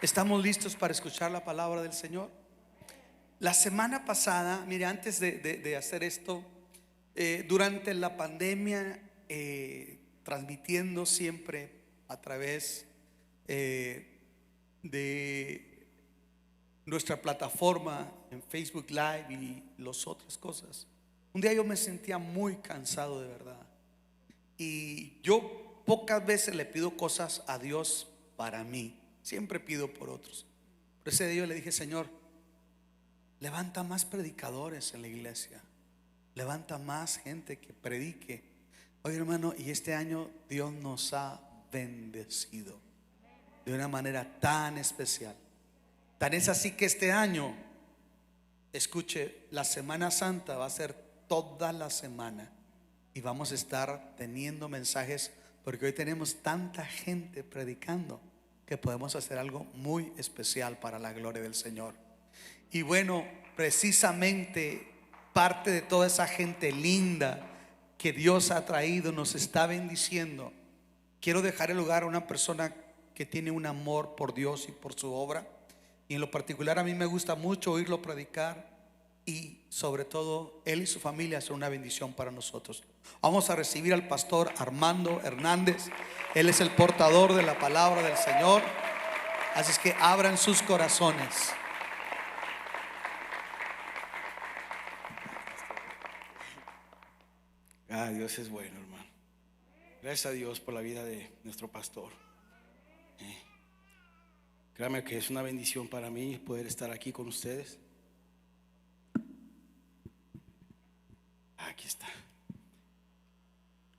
¿Estamos listos para escuchar la palabra del Señor? La semana pasada, mire, antes de hacer esto, durante la pandemia, transmitiendo siempre a través de nuestra plataforma en Facebook Live y las otras cosas, un día yo me sentía muy cansado de verdad. Y yo pocas veces le pido cosas a Dios para mí, siempre pido por otros. Por ese día yo le dije: Señor, levanta más predicadores en la iglesia, levanta más gente que predique. Oye, hermano, y este año Dios nos ha bendecido de una manera tan especial. Tan es así que este año, escuche, la Semana Santa va a ser toda la semana y vamos a estar teniendo mensajes, porque hoy tenemos tanta gente predicando que podemos hacer algo muy especial para la gloria del Señor. Y bueno, precisamente parte de toda esa gente linda que Dios ha traído, nos está bendiciendo. Quiero dejar el lugar a una persona que tiene un amor por Dios y por su obra, y en lo particular a mí me gusta mucho oírlo predicar, y sobre todo él y su familia son una bendición para nosotros. Vamos a recibir al pastor Armando Hernández. Él es el portador de la palabra del Señor, así es que abran sus corazones. Dios es bueno, hermano. Gracias a Dios por la vida de nuestro pastor. Créame que es una bendición para mí poder estar aquí con ustedes. Aquí está.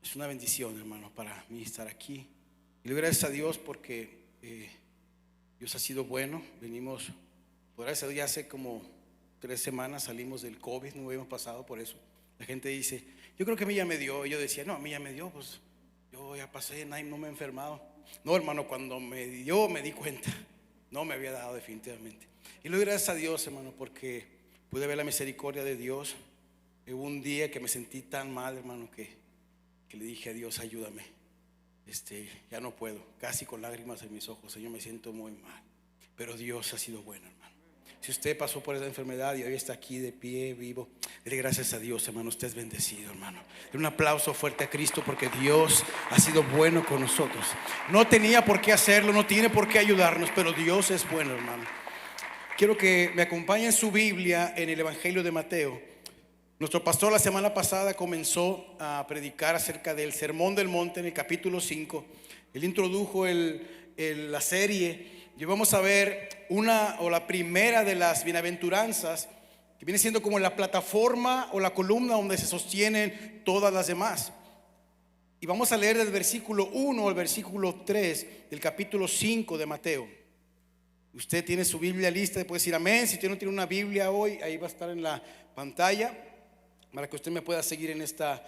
Es una bendición, hermano, para mí estar aquí. Y le doy gracias a Dios porque Dios ha sido bueno. Venimos, por eso ya hace como 3 semanas salimos del COVID, no habíamos pasado por eso. La gente dice: yo creo que a mí ya me dio. Y yo decía: no, a mí ya me dio, pues yo ya pasé, no me he enfermado. No, hermano, cuando me dio me di cuenta, no me había dado definitivamente. Y le doy gracias a Dios, hermano, porque pude ver la misericordia de Dios. Hubo un día que me sentí tan mal, hermano, que le dije a Dios: ayúdame, ya no puedo, casi con lágrimas en mis ojos. Señor, me siento muy mal. Pero Dios ha sido bueno, hermano. Si usted pasó por esa enfermedad y hoy está aquí de pie, vivo, dele gracias a Dios, hermano. Usted es bendecido, hermano. Dele un aplauso fuerte a Cristo, porque Dios ha sido bueno con nosotros. No tenía por qué hacerlo, no tiene por qué ayudarnos, pero Dios es bueno, hermano. Quiero que me acompañe en su Biblia en el Evangelio de Mateo. Nuestro pastor la semana pasada comenzó a predicar acerca del Sermón del Monte en el capítulo 5. Él introdujo la serie. Y vamos a ver la primera de las bienaventuranzas, que viene siendo como la plataforma o la columna donde se sostienen todas las demás. Y vamos a leer del versículo 1 al versículo 3 del capítulo 5 de Mateo. Usted tiene su Biblia lista, puede decir amén. Si usted no tiene una Biblia hoy, ahí va a estar en la pantalla, para que usted me pueda seguir en esta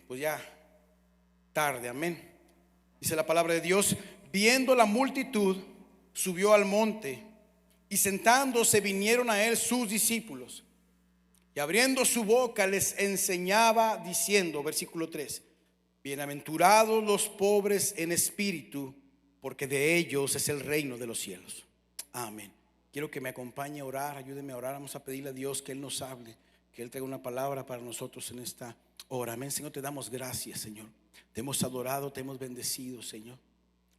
pues ya tarde, amén. Dice la palabra de Dios: viendo la multitud, subió al monte, y sentándose vinieron a él sus discípulos, y abriendo su boca les enseñaba diciendo, versículo 3: bienaventurados los pobres en espíritu, porque de ellos es el reino de los cielos. Amén. Quiero que me acompañe a orar, ayúdeme a orar. Vamos a pedirle a Dios que Él nos hable, que Él traiga una palabra para nosotros en esta hora. Amén. Señor, te damos gracias, Señor. Te hemos adorado, te hemos bendecido, Señor.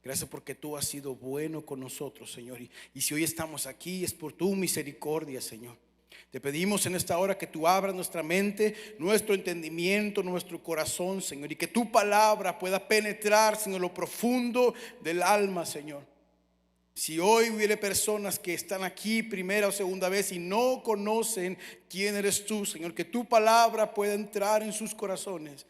Gracias porque tú has sido bueno con nosotros, Señor. Y si hoy estamos aquí es por tu misericordia, Señor. Te pedimos en esta hora que tú abras nuestra mente, nuestro entendimiento, nuestro corazón, Señor, y que tu palabra pueda penetrar en lo profundo del alma, Señor. Si hoy hubiere personas que están aquí primera o segunda vez y no conocen quién eres tú, Señor, que tu palabra pueda entrar en sus corazones.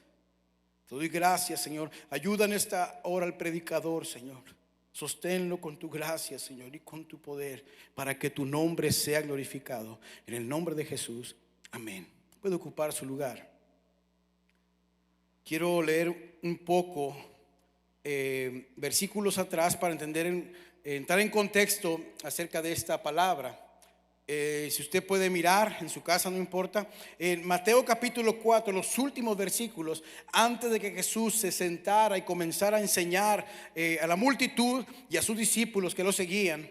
Te doy gracias, Señor. Ayuda en esta hora al predicador, Señor. Sosténlo con tu gracia, Señor, y con tu poder, para que tu nombre sea glorificado. En el nombre de Jesús, amén. Puede ocupar su lugar. Quiero leer un poco versículos atrás para entrar en contexto acerca de esta palabra. Si usted puede mirar en su casa, no importa, en Mateo capítulo 4, los últimos versículos, antes de que Jesús se sentara y comenzara a enseñar a la multitud y a sus discípulos que lo seguían,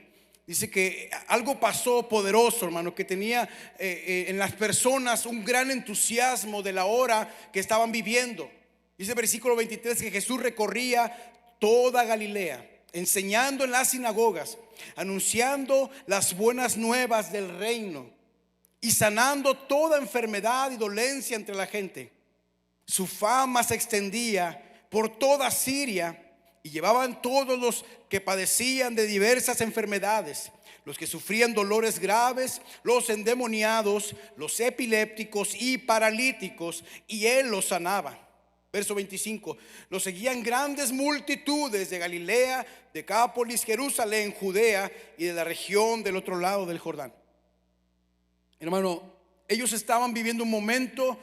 dice que algo pasó poderoso, hermano, que tenía en las personas un gran entusiasmo de la hora que estaban viviendo. Dice el versículo 23 que Jesús recorría toda Galilea, enseñando en las sinagogas, anunciando las buenas nuevas del reino y sanando toda enfermedad y dolencia entre la gente. Su fama se extendía por toda Siria y llevaban todos los que padecían de diversas enfermedades, los que sufrían dolores graves, los endemoniados, los epilépticos y paralíticos, y él los sanaba. Verso 25, los seguían grandes multitudes de Galilea, Decápolis, Jerusalén, Judea y de la región del otro lado del Jordán. Hermano, ellos estaban viviendo un momento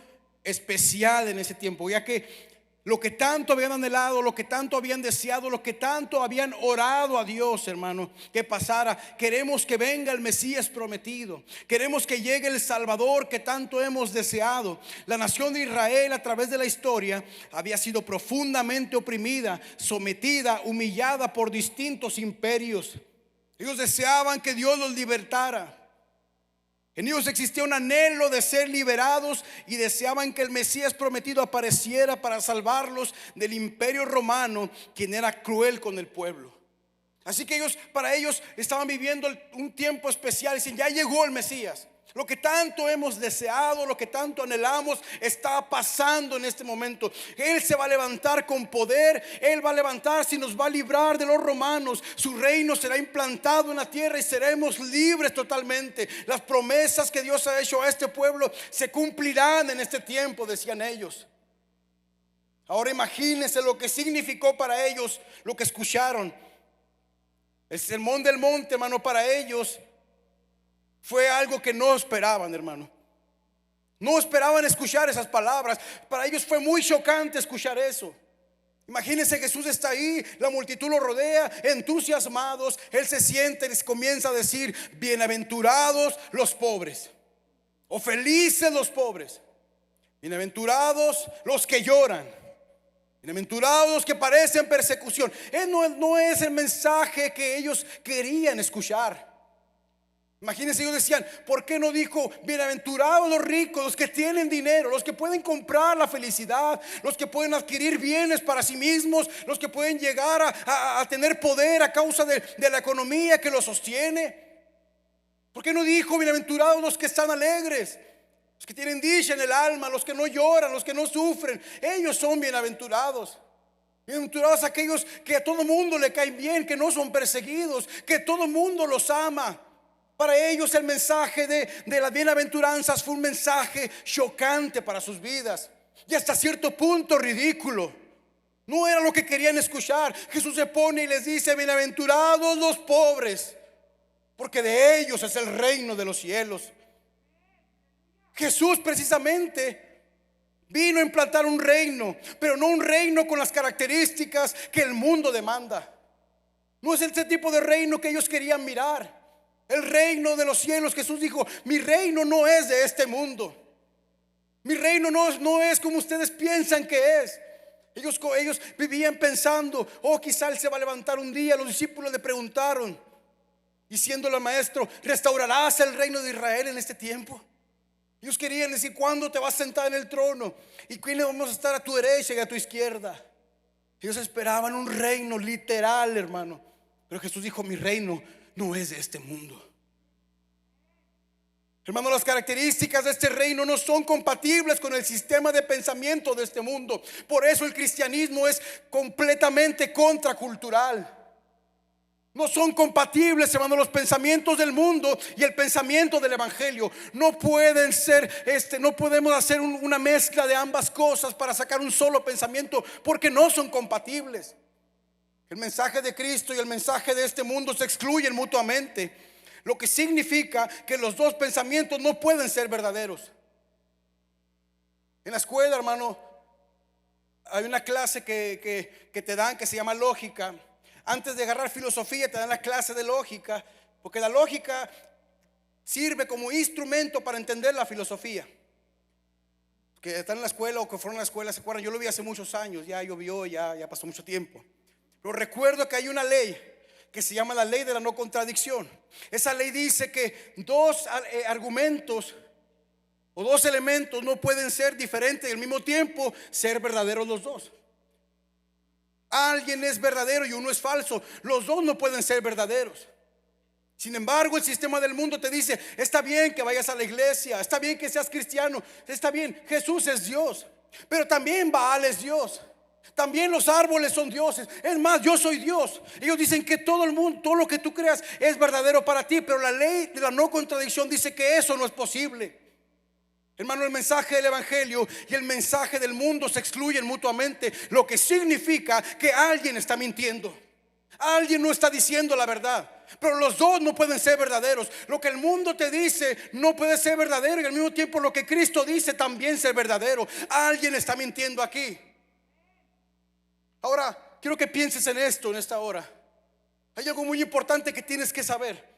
especial en ese tiempo, ya que lo que tanto habían anhelado, lo que tanto habían deseado, lo que tanto habían orado a Dios, hermano, que pasara. Queremos que venga el Mesías prometido. Queremos que llegue el Salvador que tanto hemos deseado. La nación de Israel a través de la historia había sido profundamente oprimida, sometida, humillada por distintos imperios. Ellos deseaban que Dios los libertara. En ellos existía un anhelo de ser liberados y deseaban que el Mesías prometido apareciera para salvarlos del imperio romano, quien era cruel con el pueblo. Así que para ellos estaban viviendo un tiempo especial. Dicen, ya llegó el Mesías. Lo que tanto hemos deseado, lo que tanto anhelamos, está pasando en este momento. Él se va a levantar con poder. Él va a levantarse y nos va a librar de los romanos. Su reino será implantado en la tierra y seremos libres totalmente. Las promesas que Dios ha hecho a este pueblo se cumplirán en este tiempo, decían ellos. Ahora imagínense lo que significó para ellos lo que escucharon. El sermón del monte, hermano, para ellos fue algo que no esperaban, hermano. No esperaban escuchar esas palabras. Para ellos fue muy chocante escuchar eso. Imagínense, Jesús está ahí, la multitud lo rodea, entusiasmados. Él se siente y les comienza a decir: bienaventurados los pobres, o felices los pobres. Bienaventurados los que lloran, bienaventurados los que padecen persecución. No es el mensaje que ellos querían escuchar. Imagínense, ellos decían: ¿por qué no dijo bienaventurados los ricos, los que tienen dinero, los que pueden comprar la felicidad, los que pueden adquirir bienes para sí mismos, los que pueden llegar a tener poder a causa de la economía que los sostiene? ¿Por qué no dijo bienaventurados los que están alegres, los que tienen dicha en el alma, los que no lloran, los que no sufren? Ellos son bienaventurados. Bienaventurados aquellos que a todo mundo le caen bien, que no son perseguidos, que todo mundo los ama. Para ellos el mensaje de las bienaventuranzas fue un mensaje chocante para sus vidas y hasta cierto punto ridículo. No era lo que querían escuchar. Jesús se pone y les dice: bienaventurados los pobres, porque de ellos es el reino de los cielos. Jesús precisamente vino a implantar un reino, pero no un reino con las características que el mundo demanda. No es ese tipo de reino que ellos querían mirar. El reino de los cielos, Jesús dijo: mi reino no es de este mundo. Mi reino no es como ustedes piensan que es. Ellos vivían pensando: oh, quizá Él se va a levantar un día. Los discípulos le preguntaron, diciéndole al maestro: ¿restaurarás el reino de Israel en este tiempo? Ellos querían decir: ¿cuándo te vas a sentar en el trono? ¿Y quiénes vamos a estar a tu derecha y a tu izquierda? Ellos esperaban un reino literal, hermano. Pero Jesús dijo: mi reino no es de este mundo. Hermano, las características de este reino no son compatibles con el sistema de pensamiento de este mundo. Por eso el cristianismo es completamente contracultural. No son compatibles, hermano, los pensamientos del mundo y el pensamiento del evangelio. No pueden ser, no podemos hacer una mezcla de ambas cosas para sacar un solo pensamiento, porque no son compatibles. El mensaje de Cristo y el mensaje de este mundo se excluyen mutuamente, lo que significa que los dos pensamientos no pueden ser verdaderos. En la escuela, hermano, hay una clase que te dan que se llama lógica. Antes de agarrar filosofía te dan la clase de lógica, porque la lógica sirve como instrumento para entender la filosofía. Que están en la escuela o que fueron a la escuela, ¿se acuerdan? Yo lo vi hace muchos años, ya llovió, ya pasó mucho tiempo. Pero recuerdo que hay una ley que se llama la ley de la no contradicción. Esa ley dice que dos argumentos o dos elementos no pueden ser diferentes y al mismo tiempo ser verdaderos los dos. Alguien es verdadero y uno es falso. Los dos no pueden ser verdaderos. Sin embargo, el sistema del mundo te dice: está bien que vayas a la iglesia, está bien que seas cristiano, está bien, Jesús es Dios, pero también Baal es Dios, también los árboles son dioses. Es más, yo soy Dios. Ellos dicen que todo el mundo, todo lo que tú creas es verdadero para ti, pero la ley de la no contradicción dice que eso no es posible. Hermano, el mensaje del evangelio y el mensaje del mundo se excluyen mutuamente, lo que significa que alguien está mintiendo. Alguien no está diciendo la verdad, pero los dos no pueden ser verdaderos. Lo que el mundo te dice no puede ser verdadero y al mismo tiempo lo que Cristo dice también ser verdadero. Alguien está mintiendo aquí. Ahora, quiero que pienses en esto en esta hora. Hay algo muy importante que tienes que saber.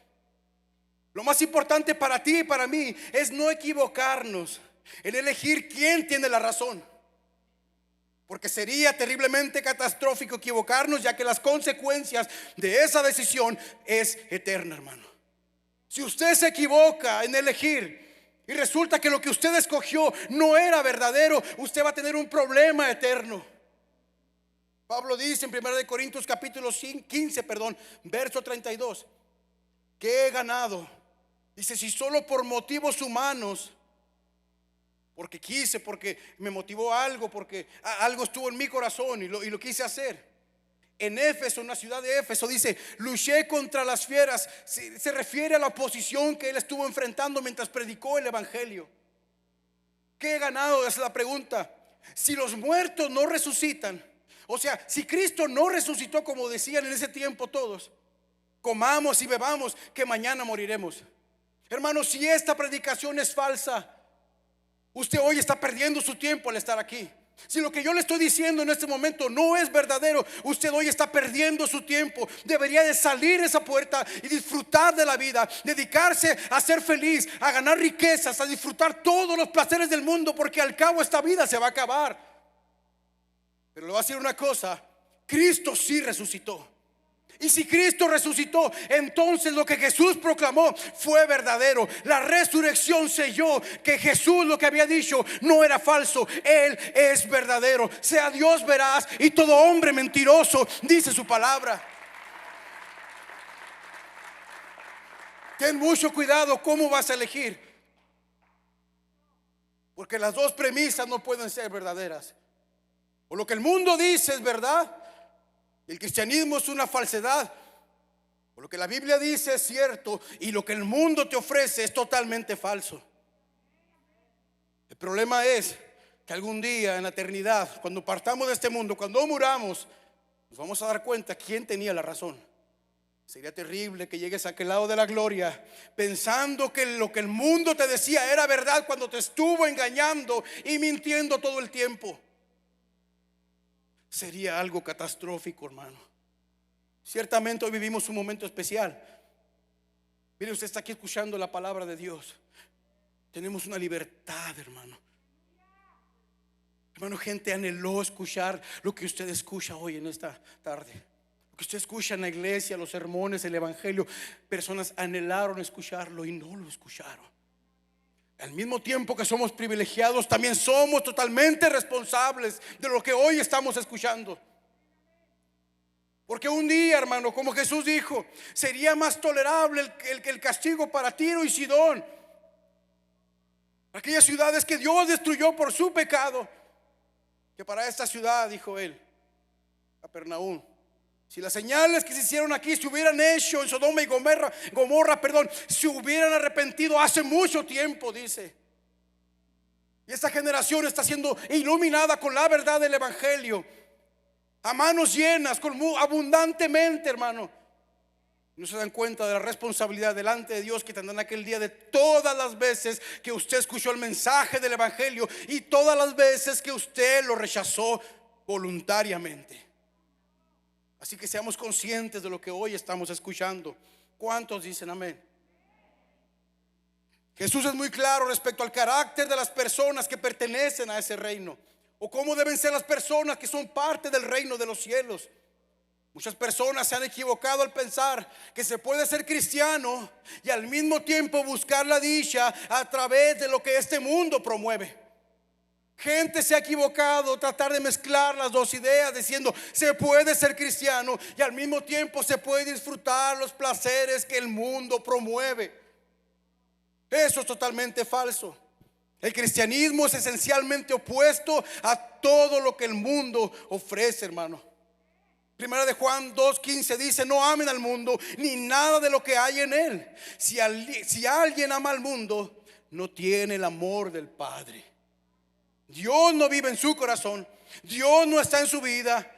Lo más importante para ti y para mí es no equivocarnos en elegir quién tiene la razón, porque sería terriblemente catastrófico equivocarnos, ya que las consecuencias de esa decisión es eterna, hermano. Si usted se equivoca en elegir y resulta que lo que usted escogió no era verdadero, usted va a tener un problema eterno. Pablo dice en 1 Corintios capítulo 15, verso 32, que he ganado. Dice: si solo por motivos humanos, porque quise, porque me motivó algo, porque algo estuvo en mi corazón y lo quise hacer. En Éfeso, en la ciudad de Éfeso, dice: luché contra las fieras. Se refiere a la oposición que él estuvo enfrentando mientras predicó el evangelio. ¿Qué he ganado? Es la pregunta. Si los muertos no resucitan, o sea, si Cristo no resucitó, como decían en ese tiempo todos, comamos y bebamos, que mañana moriremos. Hermanos, si esta predicación es falsa, usted hoy está perdiendo su tiempo al estar aquí. Si lo que yo le estoy diciendo en este momento no es verdadero, usted hoy está perdiendo su tiempo. Debería de salir esa puerta y disfrutar de la vida, dedicarse a ser feliz, a ganar riquezas, a disfrutar todos los placeres del mundo, porque al cabo esta vida se va a acabar. Pero le voy a decir una cosa: Cristo sí resucitó. Y si Cristo resucitó, entonces lo que Jesús proclamó fue verdadero. La resurrección selló que Jesús lo que había dicho no era falso. Él es verdadero. Sea Dios veraz y todo hombre mentiroso, dice su palabra. Ten mucho cuidado cómo vas a elegir, porque las dos premisas no pueden ser verdaderas. O lo que el mundo dice es verdad, el cristianismo es una falsedad, o lo que la Biblia dice es cierto y lo que el mundo te ofrece es totalmente falso. El problema es que algún día en la eternidad, cuando partamos de este mundo, cuando muramos, nos vamos a dar cuenta quién tenía la razón. Sería terrible que llegues a aquel lado de la gloria pensando que lo que el mundo te decía era verdad, cuando te estuvo engañando y mintiendo todo el tiempo. Sería algo catastrófico, hermano. Ciertamente hoy vivimos un momento especial. Mire, usted está aquí escuchando la palabra de Dios. Tenemos una libertad, hermano. Hermano, gente anheló escuchar lo que usted escucha hoy en esta tarde. Lo que usted escucha en la iglesia, los sermones, el evangelio. Personas anhelaron escucharlo y no lo escucharon. Al mismo tiempo que somos privilegiados, también somos totalmente responsables de lo que hoy estamos escuchando. Porque un día, hermano, como Jesús dijo, sería más tolerable el castigo para Tiro y Sidón, aquellas ciudades que Dios destruyó por su pecado, que para esta ciudad, dijo él, Capernaum. Si las señales que se hicieron aquí se hubieran hecho en Sodoma y Gomorra, se hubieran arrepentido hace mucho tiempo, dice. Y esta generación está siendo iluminada con la verdad del evangelio, a manos llenas, abundantemente, hermano. No se dan cuenta de la responsabilidad delante de Dios que tendrán aquel día, de todas las veces que usted escuchó el mensaje del evangelio y todas las veces que usted lo rechazó voluntariamente. Así que seamos conscientes de lo que hoy estamos escuchando. ¿Cuántos dicen amén? Jesús es muy claro respecto al carácter de las personas que pertenecen a ese reino, o cómo deben ser las personas que son parte del reino de los cielos. Muchas personas se han equivocado al pensar que se puede ser cristiano y al mismo tiempo buscar la dicha a través de lo que este mundo promueve. Gente se ha equivocado tratar de mezclar las dos ideas diciendo se puede ser cristiano y al mismo tiempo se puede disfrutar los placeres que el mundo promueve. Eso es totalmente falso. El cristianismo es esencialmente opuesto a todo lo que el mundo ofrece, hermano. Primera de Juan 2:15 dice: no amen al mundo ni nada de lo que hay en él. Si alguien ama al mundo, no tiene el amor del Padre. Dios no vive en su corazón. Dios no está en su vida.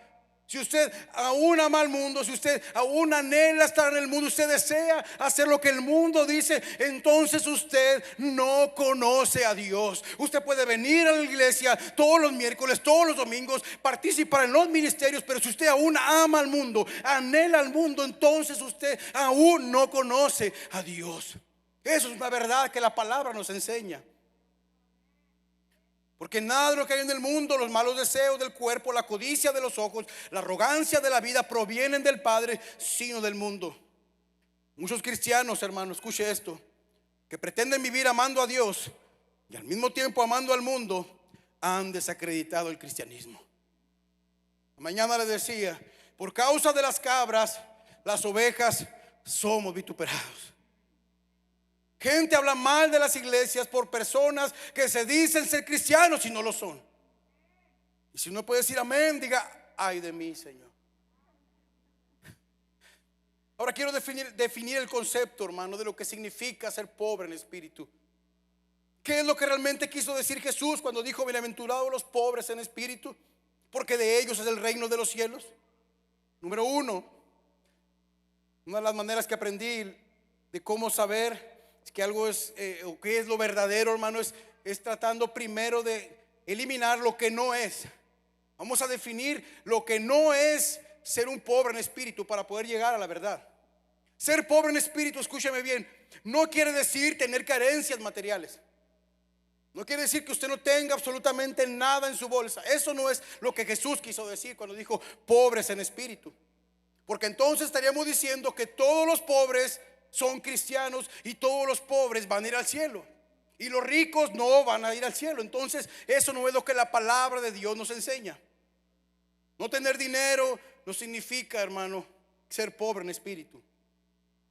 Si usted aún ama al mundo, si usted aún anhela estar en el mundo, usted desea hacer lo que el mundo dice, entonces usted no conoce a Dios. Usted puede venir a la iglesia todos los miércoles, todos los domingos, participar en los ministerios, pero si usted aún ama al mundo, anhela al mundo, entonces usted aún no conoce a Dios. Eso es una verdad que la palabra nos enseña. Porque nada de lo que hay en el mundo, los malos deseos del cuerpo, la codicia de los ojos, la arrogancia de la vida, provienen del Padre, sino del mundo. Muchos cristianos, hermanos, escuche esto, que pretenden vivir amando a Dios y al mismo tiempo amando al mundo, han desacreditado el cristianismo. Mañana les decía: por causa de las cabras, las ovejas somos vituperados. Gente habla mal de las iglesias por personas que se dicen ser cristianos y no lo son. Y si uno puede decir amén, diga: ay de mí, Señor. Ahora quiero definir el concepto, hermano, de lo que significa ser pobre en espíritu. ¿Qué es lo que realmente quiso decir Jesús cuando dijo: bienaventurados los pobres en espíritu, porque de ellos es el reino de los cielos? Número uno, una de las maneras que aprendí de cómo saber que algo es o qué es lo verdadero, hermano, es tratando primero de eliminar lo que no es. Vamos a definir lo que no es ser un pobre en espíritu para poder llegar a la verdad. Ser pobre en espíritu, escúcheme bien, no quiere decir tener carencias materiales. No quiere decir que usted no tenga absolutamente nada en su bolsa. Eso no es lo que Jesús quiso decir cuando dijo pobres en espíritu. Porque entonces estaríamos diciendo que todos los pobres son cristianos y todos los pobres van a ir al cielo y los ricos no van a ir al cielo. Entonces eso no es lo que la palabra de Dios nos enseña. No tener dinero no significa, hermano, ser pobre en espíritu.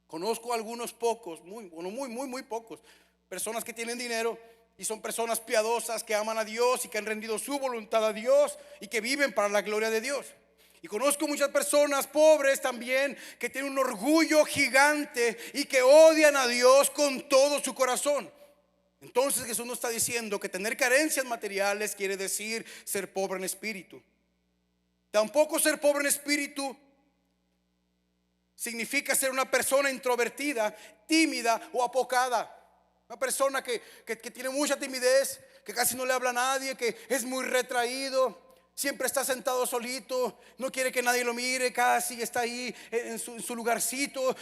Conozco algunos pocos, muy pocos, personas que tienen dinero y son personas piadosas que aman a Dios y que han rendido su voluntad a Dios y que viven para la gloria de Dios. Y conozco muchas personas pobres también que tienen un orgullo gigante y que odian a Dios con todo su corazón. Entonces Jesús nos está diciendo que tener carencias materiales quiere decir ser pobre en espíritu. Tampoco ser pobre en espíritu significa ser una persona introvertida, tímida o apocada. Una persona que tiene mucha timidez, que casi no le habla a nadie, que es muy retraído. Siempre está sentado solito, no quiere que nadie lo mire, casi está ahí en su lugarcito,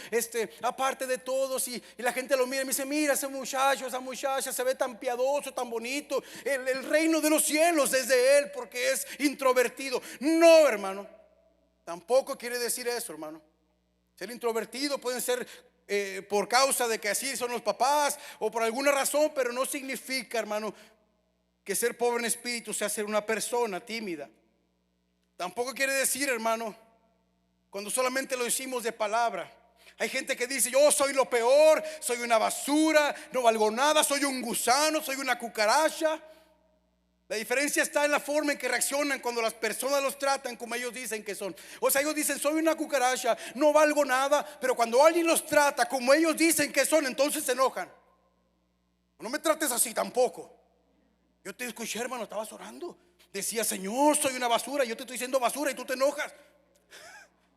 aparte de todos, y la gente lo mira y me dice: mira ese muchacho, esa muchacha se ve tan piadoso, tan bonito, el reino de los cielos es de él porque es introvertido. No, hermano, tampoco quiere decir eso, hermano. Ser introvertido pueden ser por causa de que así son los papás o por alguna razón, pero no significa, hermano, que ser pobre en espíritu sea ser una persona tímida. Tampoco quiere decir, hermano, cuando solamente lo decimos de palabra. Hay gente que dice: yo soy lo peor, soy una basura, no valgo nada, soy un gusano, soy una cucaracha. La diferencia está en la forma en que reaccionan cuando las personas los tratan como ellos dicen que son. O sea, ellos dicen: soy una cucaracha, no valgo nada. Pero cuando alguien los trata como ellos dicen que son, entonces se enojan. No me trates así tampoco. Yo te escuché, hermano, estabas orando. Decía: Señor, soy una basura. Yo te estoy diciendo basura y tú te enojas.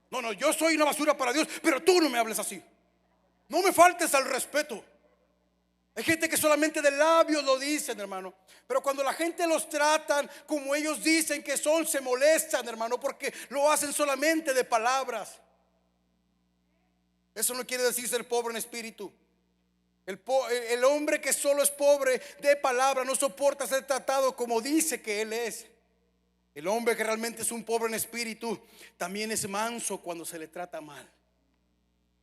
No, yo soy una basura para Dios, pero tú no me hables así. No me faltes al respeto. Hay gente que solamente de labios lo dicen, hermano, pero cuando la gente los tratan como ellos dicen que son, se molestan, hermano, porque lo hacen solamente de palabras. Eso no quiere decir ser pobre en espíritu. El hombre que solo es pobre de palabra no soporta ser tratado como dice que él es. El hombre que realmente es un pobre en espíritu también es manso cuando se le trata mal.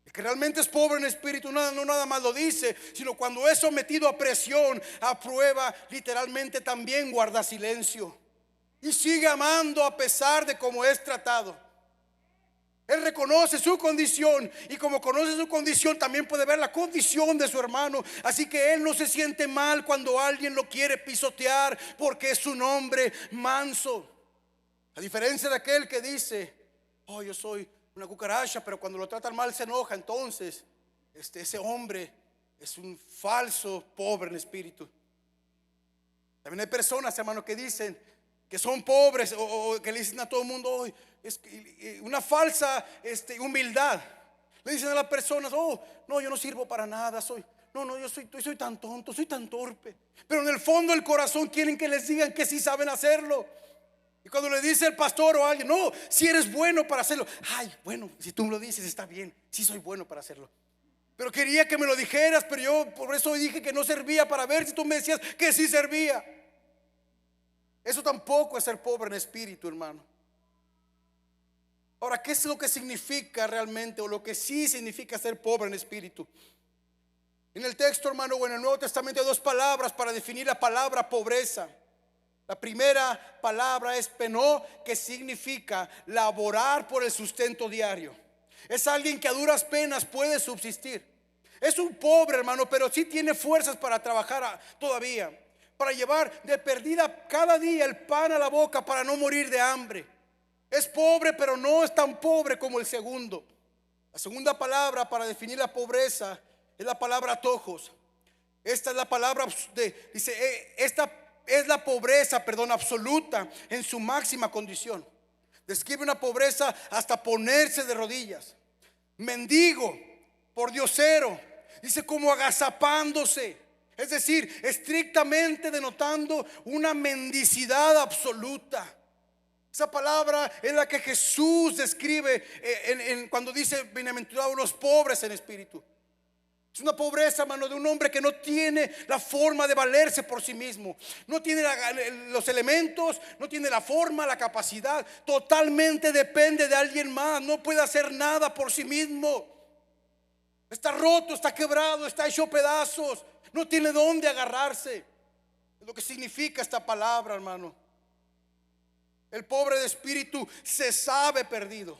El que realmente es pobre en espíritu no nada más lo dice, sino cuando es sometido a presión, a prueba, literalmente también guarda silencio y sigue amando a pesar de cómo es tratado. Él reconoce su condición, y como conoce su condición también puede ver la condición de su hermano. Así que él no se siente mal cuando alguien lo quiere pisotear, porque es un hombre manso. A diferencia de aquel que dice: oh, yo soy una cucaracha, pero cuando lo tratan mal se enoja. Entonces ese hombre es un falso pobre en espíritu. También hay personas, hermanos, que dicen que son pobres, o que le dicen a todo el mundo: oh, es una falsa humildad. Le dicen a las personas: oh, no, yo no sirvo para nada, yo soy tan tonto, soy tan torpe. Pero en el fondo del corazón quieren que les digan que sí saben hacerlo. Y cuando le dice el pastor o alguien: no, si eres bueno para hacerlo. Ay, bueno, si tú me lo dices está bien, sí soy bueno para hacerlo. Pero quería que me lo dijeras, pero yo por eso dije que no servía, para ver si tú me decías que sí servía. Eso tampoco es ser pobre en espíritu, hermano. Ahora, ¿qué es lo que significa realmente, o lo que sí significa ser pobre en espíritu? En el texto, hermano, o en el Nuevo Testamento hay dos palabras para definir la palabra pobreza. La primera palabra es penó, que significa laborar por el sustento diario. Es alguien que a duras penas puede subsistir. Es un pobre, hermano, pero sí tiene fuerzas para trabajar todavía, para llevar de perdida cada día el pan a la boca, para no morir de hambre. Es pobre, pero no es tan pobre como el segundo. La segunda palabra para definir la pobreza es la palabra tojos. Esta es la palabra esta es la pobreza, absoluta en su máxima condición. Describe una pobreza hasta ponerse de rodillas. Mendigo, pordiosero, dice como agazapándose. Es decir, estrictamente denotando una mendicidad absoluta. Esa palabra es la que Jesús describe cuando dice: bienaventurados los pobres en espíritu. Es una pobreza, hermano, de un hombre que no tiene la forma de valerse por sí mismo. No tiene los elementos, no tiene la forma, la capacidad. Totalmente depende de alguien más. No puede hacer nada por sí mismo. Está roto, está quebrado, está hecho pedazos. No tiene dónde agarrarse. Es lo que significa esta palabra, hermano. El pobre de espíritu se sabe perdido,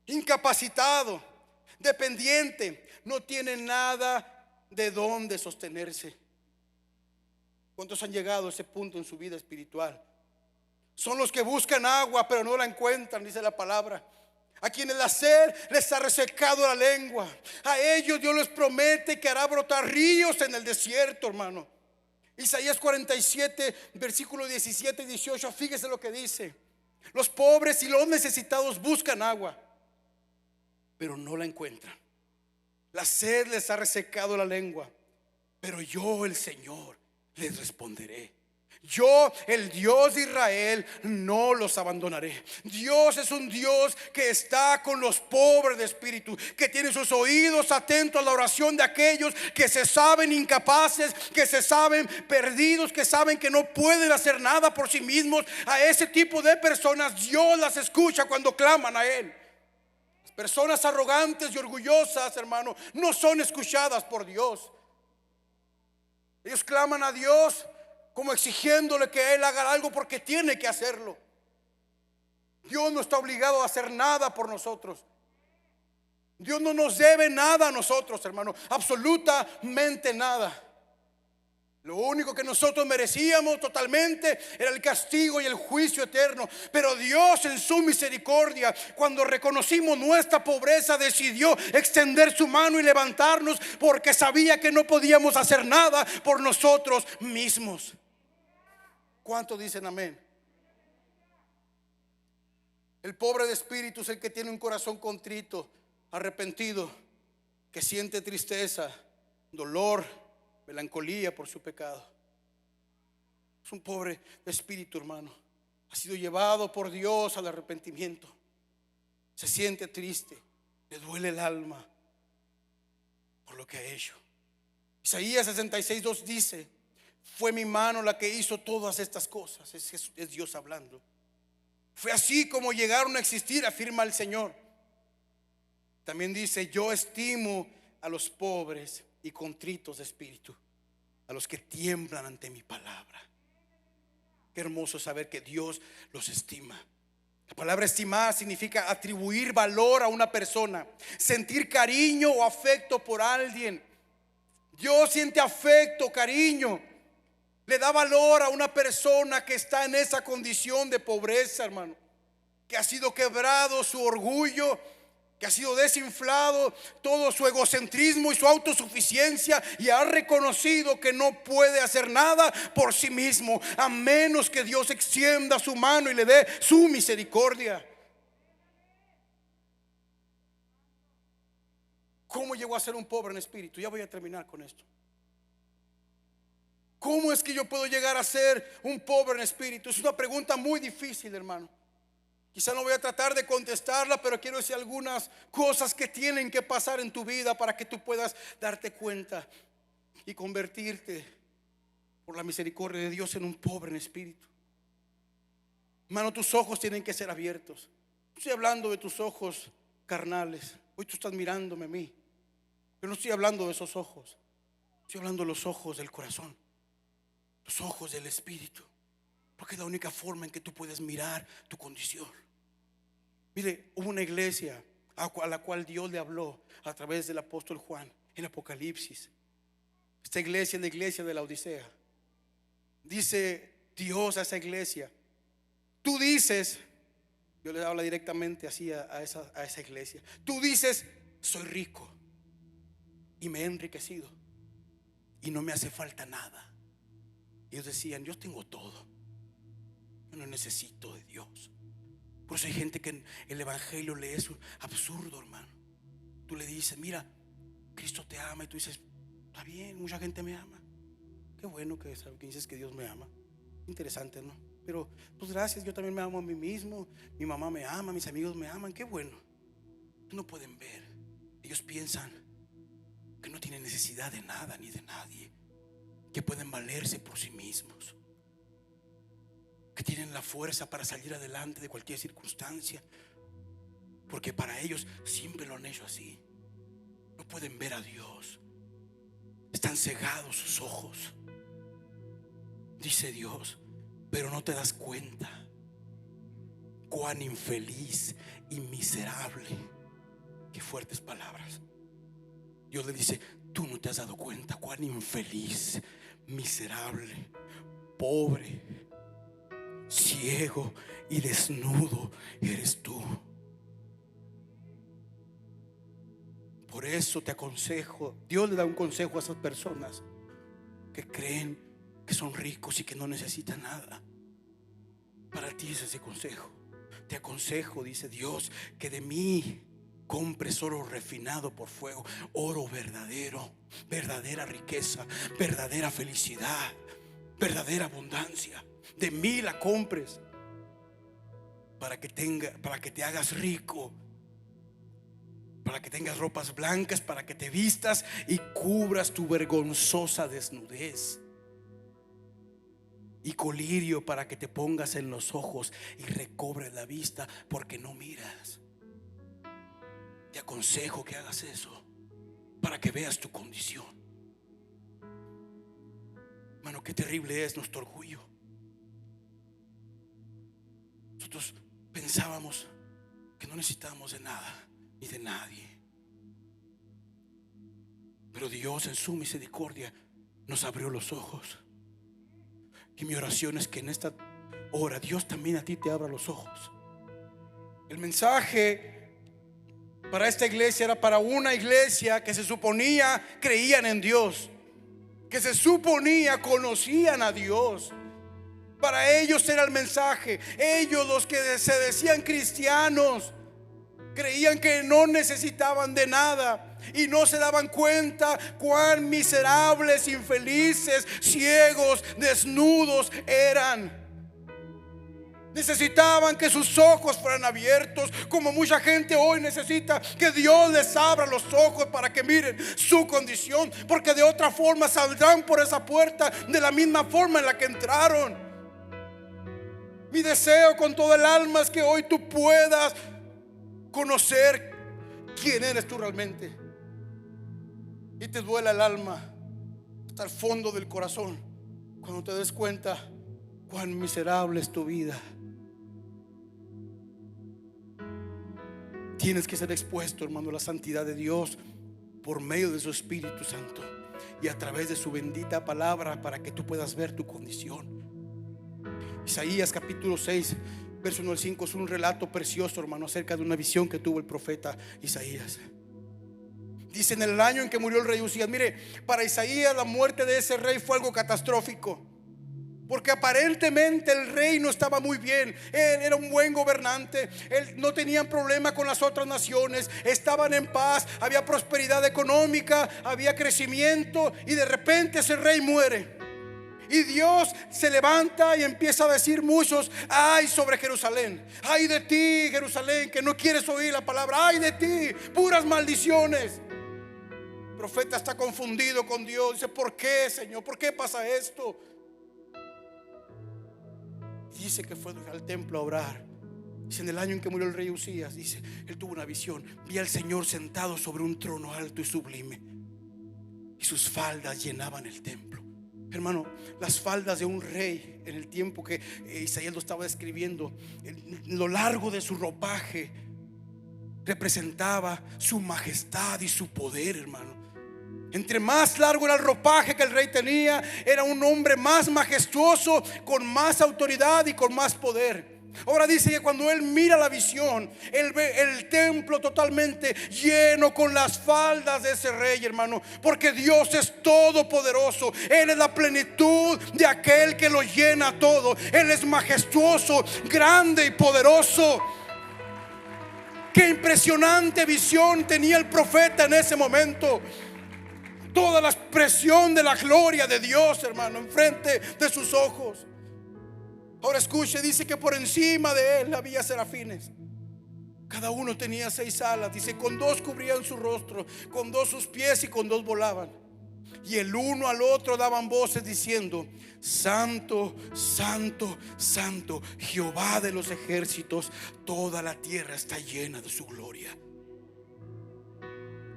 incapacitado, dependiente. No tiene nada de dónde sostenerse. ¿Cuántos han llegado a ese punto en su vida espiritual? Son los que buscan agua pero no la encuentran, dice la palabra. A quienes la sed les ha resecado la lengua. A ellos Dios les promete que hará brotar ríos en el desierto, hermano. Isaías 47, versículos 17 y 18, fíjese lo que dice: los pobres y los necesitados buscan agua, pero no la encuentran. La sed les ha resecado la lengua, pero yo, el Señor, les responderé. Yo, el Dios de Israel, no los abandonaré. Dios es un Dios que está con los pobres de espíritu, que tiene sus oídos atentos a la oración de aquellos que se saben incapaces, que se saben perdidos, que saben que no pueden hacer nada por sí mismos. A ese tipo de personas Dios las escucha cuando claman a Él. Las personas arrogantes y orgullosas, hermano, no son escuchadas por Dios. Ellos claman a Dios como exigiéndole que Él haga algo porque tiene que hacerlo. Dios no está obligado a hacer nada por nosotros. Dios no nos debe nada a nosotros, hermano, absolutamente nada. Lo único que nosotros merecíamos totalmente era el castigo y el juicio eterno. Pero Dios, en su misericordia, cuando reconocimos nuestra pobreza, decidió extender su mano y levantarnos, porque sabía que no podíamos hacer nada por nosotros mismos. ¿Cuántos dicen amén? El pobre de espíritu es el que tiene un corazón contrito, arrepentido, que siente tristeza, dolor, melancolía por su pecado. Es un pobre de espíritu, hermano. Ha sido llevado por Dios al arrepentimiento. Se siente triste, le duele el alma por lo que ha hecho. Isaías 66:2 dice: fue mi mano la que hizo todas estas cosas. Es Dios hablando. Fue así como llegaron a existir, afirma el Señor. También dice: yo estimo a los pobres y contritos de espíritu, a los que tiemblan ante mi palabra. Qué hermoso saber que Dios los estima. La palabra estimar significa atribuir valor a una persona, sentir cariño o afecto por alguien. Dios siente afecto, cariño, le da valor a una persona que está en esa condición de pobreza, hermano, que ha sido quebrado su orgullo, que ha sido desinflado todo su egocentrismo y su autosuficiencia, y ha reconocido que no puede hacer nada por sí mismo, a menos que Dios extienda su mano y le dé su misericordia. ¿Cómo llegó a ser un pobre en espíritu? Ya voy a terminar con esto. ¿Cómo es que yo puedo llegar a ser un pobre en espíritu? Es una pregunta muy difícil, hermano. Quizá no voy a tratar de contestarla, pero quiero decir algunas cosas que tienen que pasar en tu vida para que tú puedas darte cuenta y convertirte, por la misericordia de Dios, en un pobre en espíritu. Hermano, tus ojos tienen que ser abiertos. No estoy hablando de tus ojos carnales. Hoy tú estás mirándome a mí, pero no estoy hablando de esos ojos. Estoy hablando de los ojos del corazón, los ojos del espíritu, porque es la única forma en que tú puedes mirar tu condición. Mire, hubo una iglesia a la cual Dios le habló a través del apóstol Juan en Apocalipsis. Esta iglesia es la iglesia de la Odisea. Dice Dios a esa iglesia: tú dices, Dios le habla directamente así a esa iglesia. Tú dices: soy rico y me he enriquecido y no me hace falta nada. Y ellos decían: yo tengo todo, yo no necesito de Dios. Por eso hay gente que en el evangelio le es absurdo, hermano. Tú le dices: mira, Cristo te ama, y tú dices: está bien, mucha gente me ama. Qué bueno que dices que Dios me ama. Interesante, ¿no? Pero pues gracias, yo también me amo a mí mismo. Mi mamá me ama, mis amigos me aman. Qué bueno. No pueden ver. Ellos piensan que no tienen necesidad de nada ni de nadie, que pueden valerse por sí mismos, que tienen la fuerza para salir adelante de cualquier circunstancia, porque para ellos siempre lo han hecho así. No pueden ver a Dios. Están cegados sus ojos, dice Dios, pero no te das cuenta cuán infeliz y miserable. Qué fuertes palabras. Dios le dice: tú no te has dado cuenta cuán infeliz, miserable, pobre, ciego y desnudo eres tú. Por eso te aconsejo, Dios le da un consejo a esas personas que creen que son ricos y que no necesitan nada. Para ti es ese consejo. Te aconsejo, dice Dios, que de mí compres oro refinado por fuego, oro verdadero, verdadera riqueza, verdadera felicidad, verdadera abundancia. De mí la compres para que te hagas rico, para que tengas ropas blancas, para que te vistas y cubras tu vergonzosa desnudez, y colirio para que te pongas en los ojos y recobres la vista, porque no miras. Te aconsejo que hagas eso para que veas tu condición. Hermano, qué terrible es nuestro orgullo. Nosotros pensábamos que no necesitábamos de nada ni de nadie, pero Dios en su misericordia nos abrió los ojos. Y mi oración es que en esta hora Dios también a ti te abra los ojos. El mensaje para esta iglesia era para una iglesia que se suponía creían en Dios, que se suponía conocían a Dios. Para ellos era el mensaje. Ellos, los que se decían cristianos, creían que no necesitaban de nada y no se daban cuenta cuán miserables, infelices, ciegos, desnudos eran. Necesitaban que sus ojos fueran abiertos, como mucha gente hoy necesita que Dios les abra los ojos para que miren su condición, porque de otra forma saldrán por esa puerta de la misma forma en la que entraron. Mi deseo con todo el alma es que hoy tú puedas conocer quién eres tú realmente. Y te duela el alma hasta el fondo del corazón cuando te des cuenta cuán miserable es tu vida. Tienes que ser expuesto, hermano, a la santidad de Dios por medio de su Espíritu Santo y a través de su bendita palabra, para que tú puedas ver tu condición. Isaías capítulo 6 verso 1 al 5 es un relato precioso, hermano, acerca de una visión que tuvo el profeta Isaías. Dice: en el año en que murió el rey Usías. Mire, para Isaías la muerte de ese rey fue algo catastrófico, porque aparentemente el rey no estaba muy bien. Él era un buen gobernante, él no tenía problema con las otras naciones, estaban en paz, había prosperidad económica, había crecimiento, y de repente ese rey muere. Y Dios se levanta y empieza a decir muchos: ay sobre Jerusalén, ay de ti Jerusalén, que no quieres oír la palabra, ay de ti, puras maldiciones. El profeta está confundido con Dios, dice: ¿por qué, Señor? ¿Por qué pasa esto? Dice que fue al templo a orar. Dice: en el año en que murió el rey Usías, dice, él tuvo una visión. Vi al Señor sentado sobre un trono alto y sublime, y sus faldas llenaban el templo. Hermano, las faldas de un rey en el tiempo que Isaías lo estaba describiendo, lo largo de su ropaje representaba su majestad y su poder, hermano. Entre más largo era el ropaje que el rey tenía, era un hombre más majestuoso, con más autoridad y con más poder. Ahora dice que cuando él mira la visión, él ve el templo totalmente lleno con las faldas de ese rey, hermano, porque Dios es todopoderoso. Él es la plenitud de aquel que lo llena todo. Él es majestuoso, grande y poderoso. Qué impresionante visión tenía el profeta en ese momento. Toda la expresión de la gloria de Dios, hermano, enfrente de sus ojos. Ahora escuche, dice que por encima de él había serafines. Cada uno tenía 6 alas. Dice: con 2 cubrían su rostro, con 2 sus pies, y con 2 volaban. Y el uno al otro daban voces diciendo: santo, santo, santo, Jehová de los ejércitos, toda la tierra está llena de su gloria.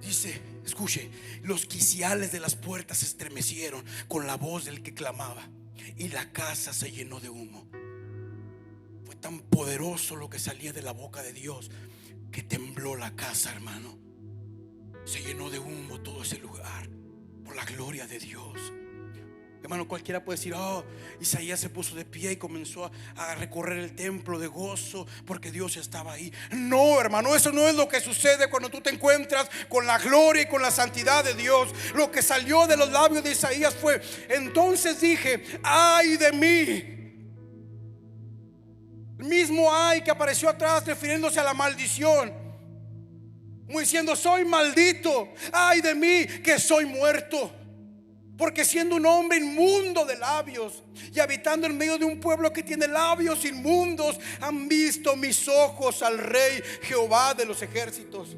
Dice, escuche, los quiciales de las puertas se estremecieron con la voz del que clamaba, y la casa se llenó de humo. Fue tan poderoso lo que salía de la boca de Dios que tembló la casa, hermano. Se llenó de humo todo ese lugar por la gloria de Dios. Hermano, cualquiera puede decir: oh, Isaías se puso de pie y comenzó a recorrer el templo de gozo porque Dios estaba ahí. No, hermano, eso no es lo que sucede cuando tú te encuentras con la gloria y con la santidad de Dios. Lo que salió de los labios de Isaías fue: entonces dije, ay de mí. El mismo ay que apareció atrás, refiriéndose a la maldición, como diciendo: soy maldito, ay de mí que soy muerto. Porque siendo un hombre inmundo de labios y habitando en medio de un pueblo que tiene labios inmundos, han visto mis ojos al Rey Jehová de los ejércitos.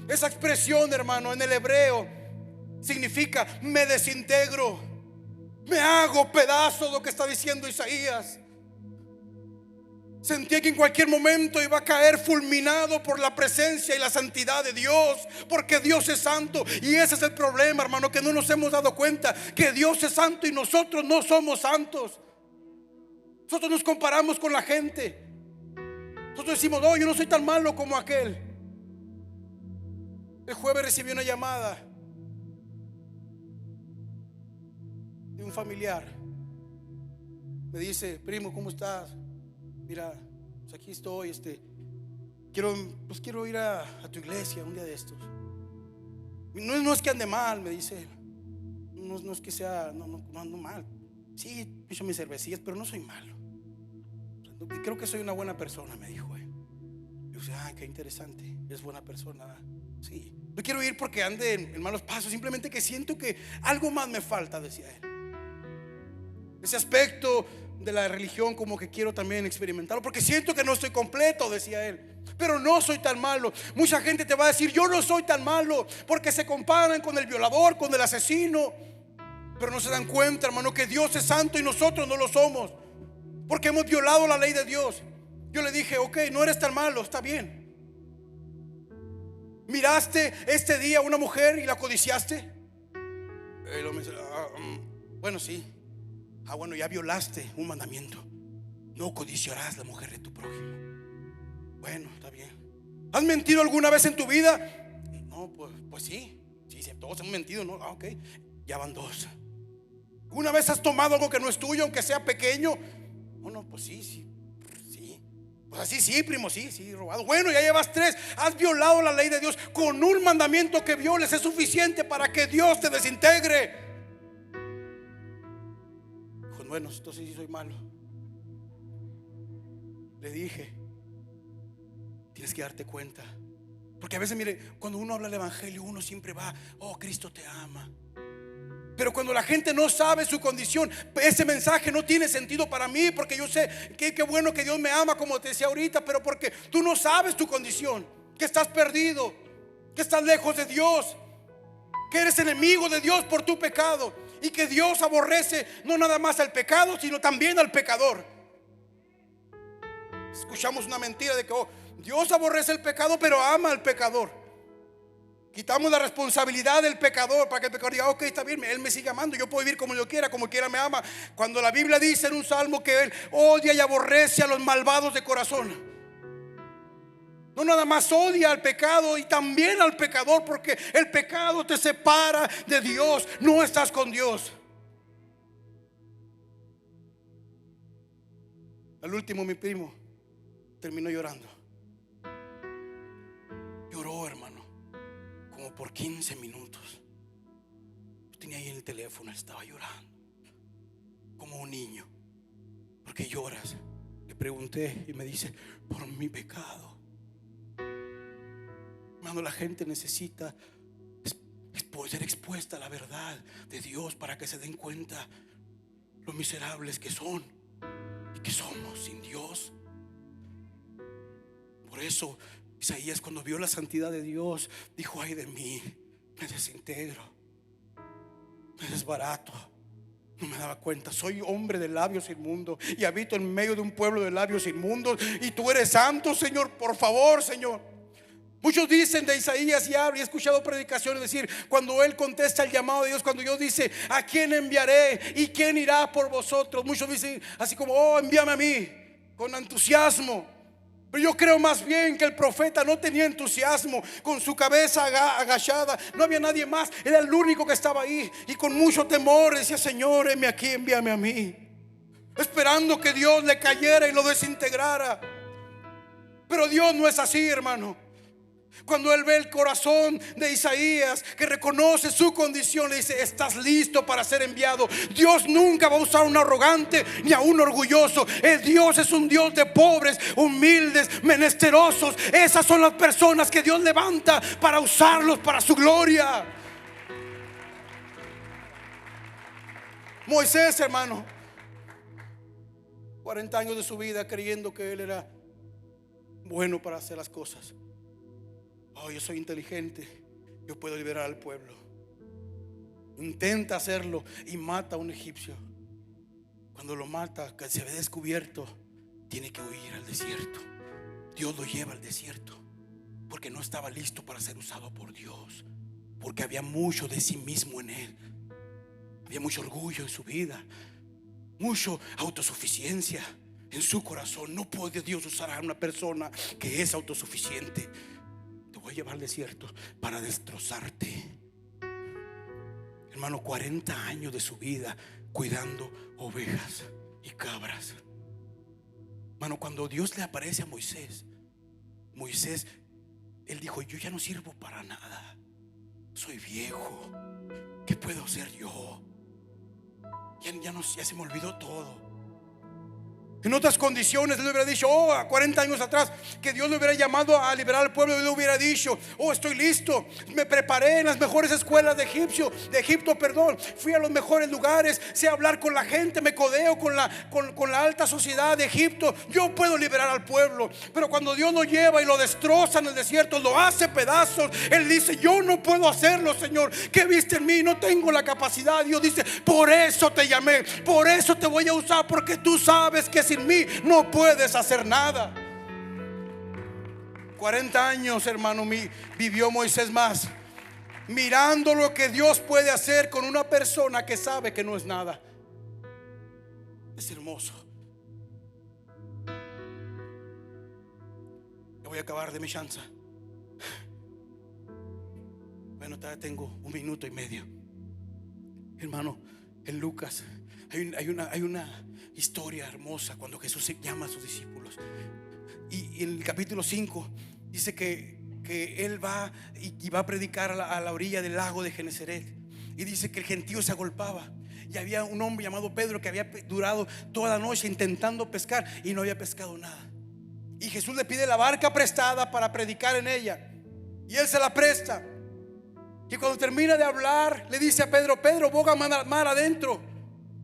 Esa expresión, hermano, en el hebreo significa: me desintegro, me hago pedazo, lo que está diciendo Isaías. Sentía que en cualquier momento iba a caer fulminado por la presencia y la santidad de Dios, porque Dios es santo. Y ese es el problema, hermano, que no nos hemos dado cuenta que Dios es santo y nosotros no somos santos. Nosotros nos comparamos con la gente. Nosotros decimos: no, yo no soy tan malo como aquel. El jueves recibí una llamada de un familiar. Me dice: primo, ¿cómo estás? Mira, pues aquí estoy, quiero ir a tu iglesia un día de estos. No es que ande mal, me dice él. No es que sea, no ando mal. Sí, he hecho mis cervecillas, pero no soy malo. Creo que soy una buena persona, me dijo él. Yo dije: qué interesante, es buena persona. Sí, no quiero ir porque ande en malos pasos, simplemente que siento que algo más me falta, decía él. Ese aspecto de la religión como que quiero también experimentarlo, porque siento que no estoy completo, decía él. Pero no soy tan malo. Mucha gente te va a decir: yo no soy tan malo, porque se comparan con el violador, con el asesino. Pero no se dan cuenta, hermano, que Dios es santo y nosotros no lo somos. porque hemos violado la ley de Dios. Yo le dije, ok, no eres tan malo, está bien. ¿Miraste este día a una mujer y la codiciaste? Bueno, sí. Bueno, ya violaste un mandamiento: no codiciarás la mujer de tu prójimo. Bueno, está bien. ¿Has mentido alguna vez en tu vida? No, pues sí, todos hemos mentido, ¿no? Ok, ya van 2. ¿Una vez has tomado algo que no es tuyo, aunque sea pequeño? Bueno, pues sí. Pues así sí, primo, sí, robado. Bueno, ya llevas 3. Has violado la ley de Dios. Con un mandamiento que violes es suficiente para que Dios te desintegre. Dijo, bueno, entonces sí soy malo. Le dije, tienes que darte cuenta, porque a veces, mire, cuando uno habla del evangelio, uno siempre va, oh, Cristo te ama. Pero cuando la gente no sabe su condición, ese mensaje no tiene sentido para mí, porque yo sé que qué bueno que Dios me ama, como te decía ahorita, pero porque tú no sabes tu condición, que estás perdido, que estás lejos de Dios, que eres enemigo de Dios por tu pecado, y que Dios aborrece no nada más al pecado, sino también al pecador. Escuchamos una mentira de que Dios aborrece el pecado, pero ama al pecador. Quitamos la responsabilidad del pecador para que el pecador diga, ok, está bien, Él me sigue amando, yo puedo vivir como yo quiera, como quiera me ama. Cuando la Biblia dice en un salmo que Él odia y aborrece a los malvados de corazón. No nada más odia al pecado, y también al pecador, porque el pecado te separa de Dios. No estás con Dios. Al último, mi primo terminó llorando. Lloró, hermano, como por 15 minutos. Yo tenía ahí en el teléfono, estaba llorando como un niño. ¿Por qué lloras? Le pregunté y me dice, por mi pecado. Hermano, la gente necesita ser expuesta a la verdad de Dios para que se den cuenta lo miserables que son y que somos sin Dios. Por eso Isaías, cuando vio la santidad de Dios, dijo, ay de mí, me desintegro, me desbarato. No me daba cuenta, soy hombre de labios inmundos y habito en medio de un pueblo de labios inmundos, y tú eres santo, Señor. Por favor, Señor. Muchos dicen de Isaías, y he escuchado predicaciones decir, cuando él contesta el llamado de Dios, cuando Dios dice, ¿a quién enviaré y quién irá por vosotros? Muchos dicen así como, oh, envíame a mí, con entusiasmo. Pero yo creo más bien que el profeta no tenía entusiasmo, con su cabeza agachada, no había nadie más, era el único que estaba ahí, y con mucho temor decía, Señor, heme aquí, envíame a mí, esperando que Dios le cayera y lo desintegrara. Pero Dios no es así, hermano. Cuando él ve el corazón de Isaías, que reconoce su condición, le dice, estás listo para ser enviado. Dios nunca va a usar a un arrogante ni a un orgulloso. El Dios es un Dios de pobres, humildes, menesterosos. Esas son las personas que Dios levanta para usarlos para su gloria. Moisés, hermano, 40 años de su vida creyendo que él era bueno para hacer las cosas. Oh, yo soy inteligente, yo puedo liberar al pueblo. Intenta hacerlo y mata a un egipcio. Cuando lo mata, que se ve descubierto, tiene que huir al desierto. Dios lo lleva al desierto porque no estaba listo para ser usado por Dios, porque había mucho de sí mismo en él. Había mucho orgullo en su vida, mucha autosuficiencia en su corazón. No puede Dios usar a una persona que es autosuficiente. Voy a llevar al desierto para destrozarte. Hermano, 40 años de su vida cuidando ovejas y cabras. Hermano, cuando Dios le aparece a Moisés, él dijo, yo ya no sirvo para nada, soy viejo, ¿qué puedo hacer yo? Ya se me olvidó todo. En otras condiciones, él le hubiera dicho, a 40 años atrás, que Dios le hubiera llamado a liberar al pueblo, él le hubiera dicho, estoy listo, me preparé en las mejores escuelas de Egipto, fui a los mejores lugares, sé hablar con la gente, me codeo con la alta sociedad de Egipto, yo puedo liberar al pueblo. Pero cuando Dios lo lleva y lo destroza en el desierto, lo hace pedazos, él dice, yo no puedo hacerlo, Señor, ¿qué viste en mí? No tengo la capacidad. Dios dice, por eso te llamé, por eso te voy a usar, porque tú sabes que si sin mí no puedes hacer nada. 40 años, hermano, vivió Moisés más, mirando lo que Dios puede hacer con una persona que sabe que no es nada. Es hermoso. Ya voy a acabar de mi chanza. Bueno, todavía tengo 1 minuto y medio. Hermano, en Lucas hay una historia hermosa cuando Jesús se llama a sus discípulos. Y en el capítulo 5 dice que él va y va a predicar a la orilla del lago de Genesaret. Y dice que el gentío se agolpaba. Y había un hombre llamado Pedro que había durado toda la noche intentando pescar y no había pescado nada. Y Jesús le pide la barca prestada para predicar en ella. Y él se la presta. Y cuando termina de hablar, le dice a Pedro: Pedro, boga mar adentro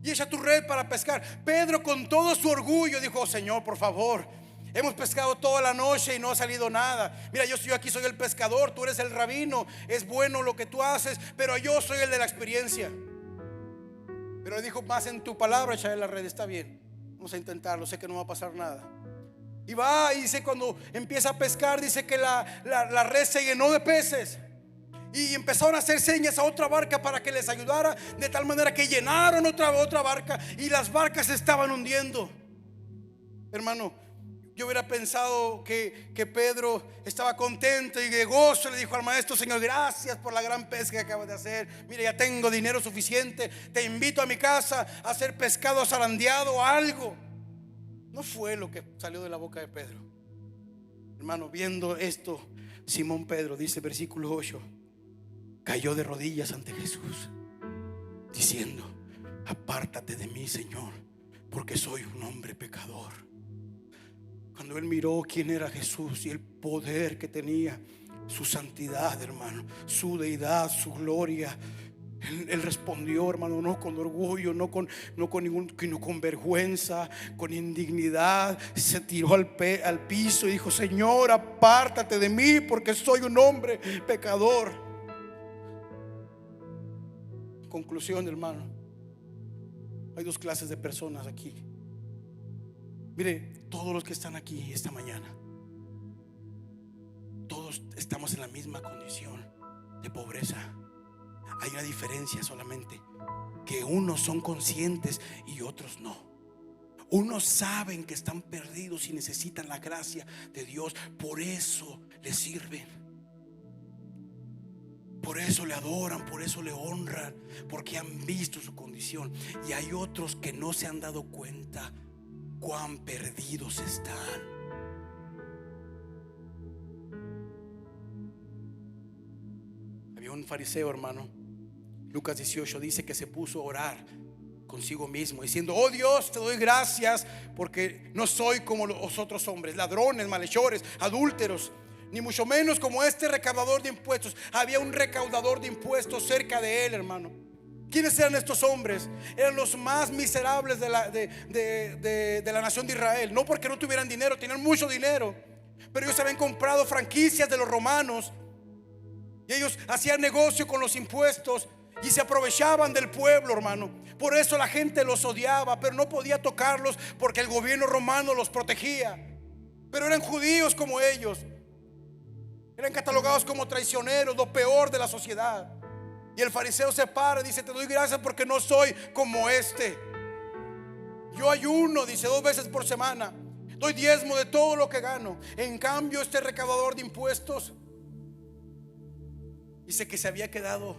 y echa tu red para pescar. Pedro, con todo su orgullo, dijo: oh, Señor, por favor, hemos pescado toda la noche y no ha salido nada. Mira, yo aquí soy el pescador, tú eres el rabino. Es bueno lo que tú haces, pero yo soy el de la experiencia. Pero le dijo: más en tu palabra echaré la red. Está bien, vamos a intentarlo, sé que no va a pasar nada. Y va, y dice, cuando empieza a pescar, dice que la red se llenó de peces. Y empezaron a hacer señas a otra barca para que les ayudara, de tal manera que llenaron otra barca y las barcas se estaban hundiendo. Hermano, yo hubiera pensado que Pedro estaba contento y de gozo. Le dijo al maestro: Señor, gracias por la gran pesca que acabas de hacer. Mira, ya tengo dinero suficiente, te invito a mi casa a hacer pescado zarandeado o algo. No fue lo que salió de la boca de Pedro. Hermano, viendo esto, Simón Pedro, dice versículo 8, cayó de rodillas ante Jesús, diciendo: apártate de mí, Señor, porque soy un hombre pecador. Cuando él miró quién era Jesús y el poder que tenía, su santidad, hermano, su deidad, su gloria, él respondió, hermano, no con orgullo, no con vergüenza, con indignidad. Se tiró al piso y dijo: Señor, apártate de mí, porque soy un hombre pecador. Conclusión, hermano, hay 2 clases de personas aquí. Mire, todos los que están aquí esta mañana, todos estamos en la misma condición de pobreza. Hay una diferencia solamente, que unos son conscientes y otros no. Unos saben que están perdidos y necesitan la gracia de Dios, por eso le sirven, por eso le adoran, por eso le honran, porque han visto su condición. Y hay otros que no se han dado cuenta cuán perdidos están. Había un fariseo, hermano, Lucas 18 dice que se puso a orar consigo mismo, diciendo: oh Dios, te doy gracias porque no soy como los otros hombres, ladrones, malhechores, adúlteros, ni mucho menos como este recaudador de impuestos. Había un recaudador de impuestos cerca de él, hermano. ¿Quiénes eran estos hombres? Eran los más miserables de la nación de Israel. No porque no tuvieran dinero, tenían mucho dinero, pero ellos habían comprado franquicias de los romanos y ellos hacían negocio con los impuestos y se aprovechaban del pueblo, hermano. Por eso la gente los odiaba, pero no podía tocarlos porque el gobierno romano los protegía. Pero eran judíos como ellos, eran catalogados como traicioneros, lo peor de la sociedad. Y el fariseo se para y dice: te doy gracias porque no soy como este. Yo ayuno, dice, 2 veces por semana, doy diezmo de todo lo que gano. En cambio, este recaudador de impuestos dice que se había quedado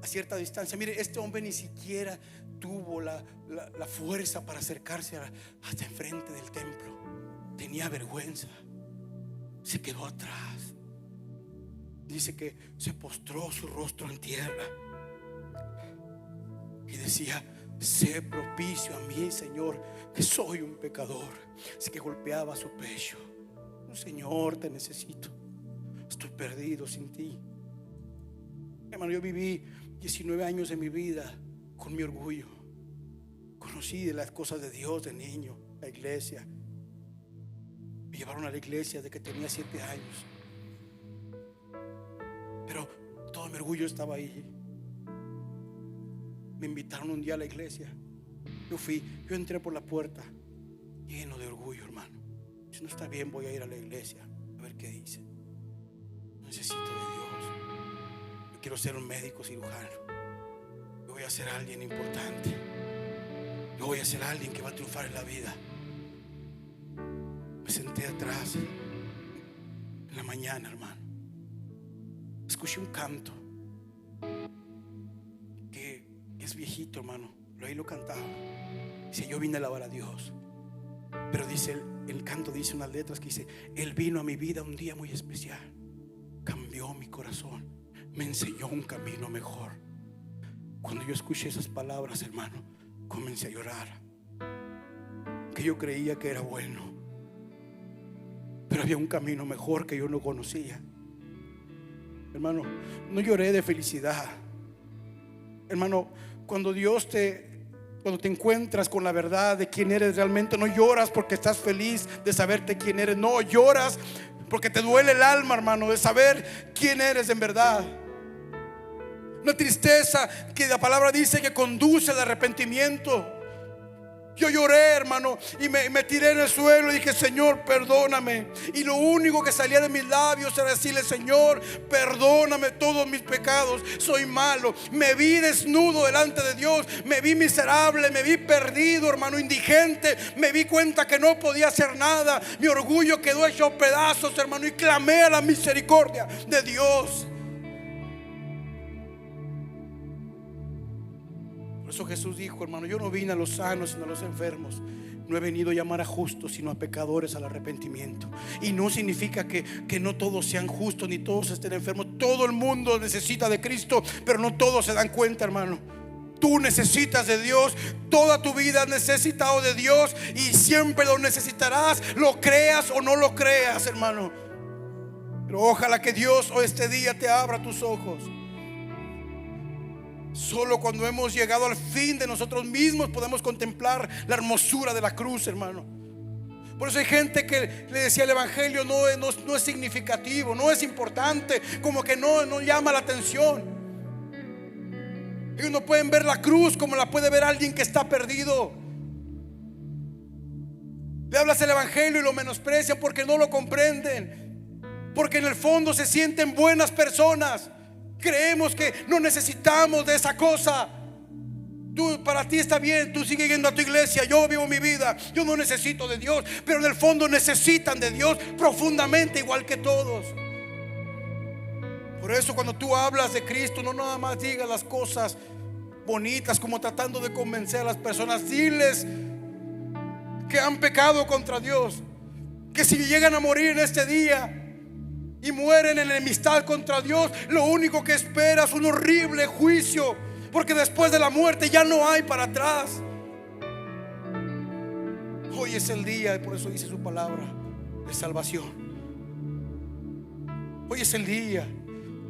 a cierta distancia. Mire, este hombre ni siquiera tuvo la fuerza para acercarse hasta enfrente del templo. Tenía vergüenza, se quedó atrás. Dice que se postró su rostro en tierra y decía: sé propicio a mí, Señor, que soy un pecador. Así que golpeaba su pecho: Señor, te necesito, estoy perdido sin ti. Hermano, yo viví 19 años de mi vida con mi orgullo. Conocí de las cosas de Dios de niño, la iglesia. Me llevaron a la iglesia desde que tenía 7 años. Pero todo mi orgullo estaba ahí. Me invitaron un día a la iglesia. Yo entré por la puerta lleno de orgullo, hermano. Si no está bien, voy a ir a la iglesia a ver qué dice. Necesito de Dios. Yo quiero ser un médico cirujano. Yo voy a ser alguien importante. Yo voy a ser alguien que va a triunfar en la vida. Me senté atrás en la mañana, hermano. Escuché un canto que es viejito, hermano. Pero ahí lo cantaba. Dice: yo vine a alabar a Dios. Pero dice el canto, dice unas letras que dice: Él vino a mi vida un día muy especial. Cambió mi corazón. Me enseñó un camino mejor. Cuando yo escuché esas palabras, hermano, comencé a llorar. Que yo creía que era bueno, pero había un camino mejor que yo no conocía. Hermano, no lloré de felicidad. Hermano, cuando te encuentras con la verdad de quién eres realmente, no lloras porque estás feliz de saberte quién eres. No, lloras porque te duele el alma, hermano, de saber quién eres en verdad. Una tristeza que la palabra dice que conduce al arrepentimiento. Yo lloré, hermano, y me tiré en el suelo y dije: Señor, perdóname. Y lo único que salía de mis labios era decirle: Señor, perdóname todos mis pecados. Soy malo. Me vi desnudo delante de Dios. Me vi miserable, me vi perdido, hermano, indigente. Me vi cuenta que no podía hacer nada. Mi orgullo quedó hecho pedazos, hermano, y clamé a la misericordia de Dios. Por eso Jesús dijo, hermano: yo no vine a los sanos sino a los enfermos. No he venido a llamar a justos sino a pecadores al arrepentimiento. Y no significa que no todos sean justos ni todos estén enfermos. Todo el mundo necesita de Cristo, pero no todos se dan cuenta, hermano. Tú necesitas de Dios. Toda tu vida has necesitado de Dios y siempre lo necesitarás, lo creas o no lo creas, hermano. Pero ojalá que Dios hoy este día te abra tus ojos. Solo cuando hemos llegado al fin de nosotros mismos podemos contemplar la hermosura de la cruz, hermano. Por eso hay gente que le decía: el evangelio no es significativo, no es importante, como que no llama la atención. Ellos no pueden ver la cruz como la puede ver alguien que está perdido. Le hablas el evangelio y lo menosprecian porque no lo comprenden, porque en el fondo se sienten buenas personas. Creemos que no necesitamos de esa cosa. Para ti está bien, tú sigues yendo a tu iglesia, yo vivo mi vida, yo no necesito de Dios. Pero en el fondo necesitan de Dios profundamente, igual que todos. Por eso cuando tú hablas de Cristo, no nada más digas las cosas bonitas como tratando de convencer a las personas. Diles que han pecado contra Dios, que si llegan a morir en este día y mueren en enemistad contra Dios, lo único que espera es un horrible juicio, porque después de la muerte ya no hay para atrás. Hoy es el día, y por eso dice su palabra, de salvación. Hoy es el día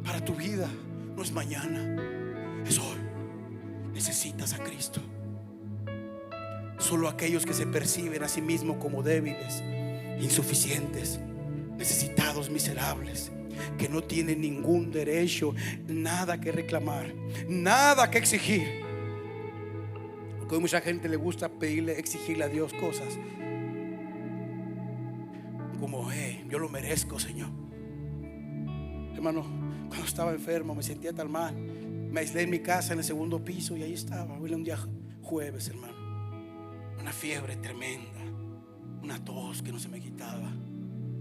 para tu vida, no es mañana, es hoy. Necesitas a Cristo. Solo aquellos que se perciben a sí mismos como débiles, insuficientes, necesitados, miserables, que no tienen ningún derecho, nada que reclamar, nada que exigir. Porque a mucha gente le gusta exigirle a Dios cosas como: yo lo merezco, Señor. Hermano, cuando estaba enfermo me sentía tan mal, me aislé en mi casa en el segundo piso y ahí estaba. Un día jueves, hermano, una fiebre tremenda, una tos que no se me quitaba,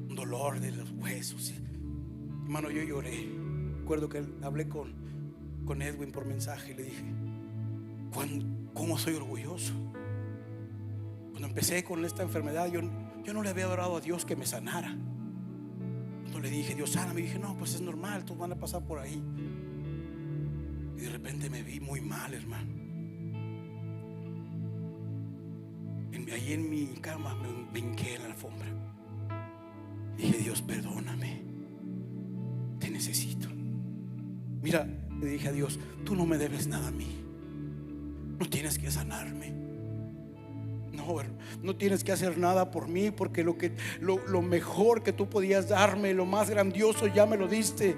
dolor de los huesos. Hermano, yo lloré. Recuerdo que hablé con Edwin por mensaje y le dije: ¿cómo soy orgulloso? Cuando empecé con esta enfermedad, yo no le había orado a Dios que me sanara. Cuando le dije: Dios, sana, me dije: no, pues es normal, todos van a pasar por ahí. Y de repente me vi muy mal, hermano. Ahí en mi cama me hinqué en la alfombra. Dije: Dios, perdóname, te necesito. Mira, le dije a Dios: tú no me debes nada a mí, no tienes que sanarme, no tienes que hacer nada por mí, porque lo mejor que tú podías darme, lo más grandioso, ya me lo diste.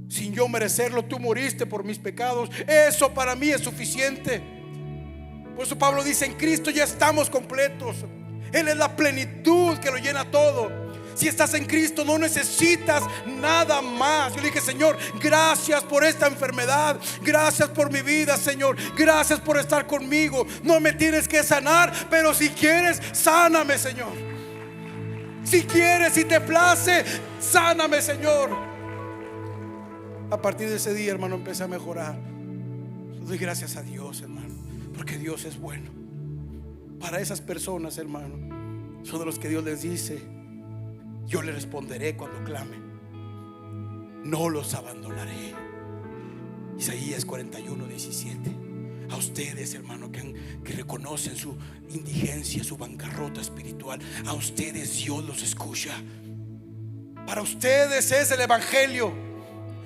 Sin yo merecerlo, tú moriste por mis pecados. Eso para mí es suficiente. Por eso Pablo dice: en Cristo ya estamos completos. Él es la plenitud que lo llena todo. Si estás en Cristo no necesitas nada más. Yo le dije: Señor, gracias por esta enfermedad, gracias por mi vida, Señor, gracias por estar conmigo. No me tienes que sanar, pero si quieres, sáname, Señor. Si quieres, si te place, sáname, Señor. A partir de ese día, hermano, empecé a mejorar. Doy gracias a Dios, hermano, porque Dios es bueno. Para esas personas, hermano, son de los que Dios les dice: yo les responderé cuando clamen, no los abandonaré. Isaías 41:17. A ustedes, hermano, que reconocen su indigencia, su bancarrota espiritual, a ustedes Dios los escucha. Para ustedes es el evangelio.